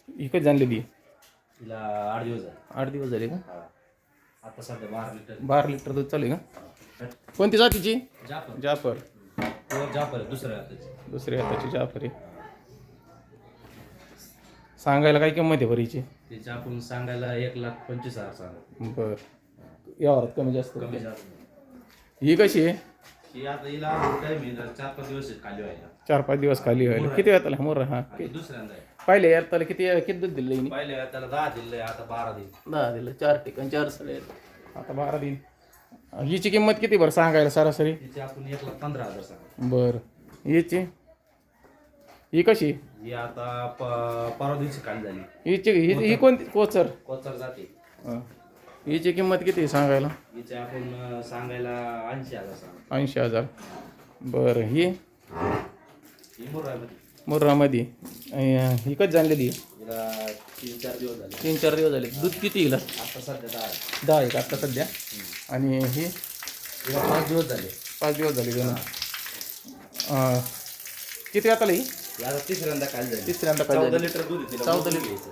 ही कधी जाणलेली? तिला 8 दिवस झाले. 8 दिवस झाले का? हा. आता सध्या 12 लिटर. 12 लिटर दूध चालू आहे का? कोणती जातीची? जाफर. जाफर. जाफर आहे दुसऱ्या हाताची. दुसऱ्या हाताची जाफर आहे. सांगायला काय किंमत आहे बरीची? तिची आपण सांगायला 1,25,000 सांगा. बरं, यावरात कमी जास्त कमी होते. जास्त. ही कशी आहे? ही आता हिला काय मी 4-5 दिवस आहेत खाली व्हायला. 4-5 दिवस खाली व्हायला. किती वेळाला मोर? हां, आणि दुसऱ्यांदा आहे. पहिले यार त्याला किती दूध दिलं हिने? पहिल्या त्याला 10 दिले, आता 12 दिले. 10 दिलं. 4 ठिकाण 4 सळे आता 12 दिन. हिची किंमत किती बरं सांगायला सरासरी? तिची आपण 1,15,000 सांगा. बरं, हिची ही कशी? ही आता परवा दिवशी खाली झाली. ही कोणती? कोचर. कोचर जाते. हां. हिची किंमत किती सांगायला? हिचे आपण सांगायला 80,000 सांगा. 80,000. बरं, ही ही मुर्रामध्ये. मुर्रामध्ये. ही कधी जाणलेली? हिला 3-4 दिवस झाले. 3-4 दिवस झाले. दूध किती हिला? आता सध्या 10 आहे. 10 आहे का आता सध्या? आणि ही हिला 5 दिवस झाले. 5 दिवस झाले दोन. किती वेळाला ही? ही आता तिसऱ्यांदा खाली झाली. तिसऱ्यांदा खाली 14 झाली. लिटर दूध आहे तिला. 14 लिटर.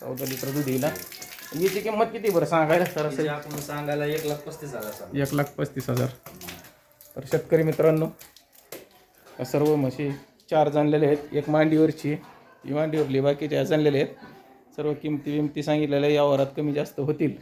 14 लिटर दूध येईल. हिची किंमत किती बरं सांगायला सरासरी? तिची आपण सांगायला 1,35,000 सांगा. 1,35,000. तर शेतकरी मित्रांनो, या सर्व म्हशी 4 जाणलेले आहेत. एक मांडीवरची, ही मांडीवरली, बाकीच्या जाणलेले आहेत. सर्व किमती सांगितलेल्या यावरात कमी जास्त होतील.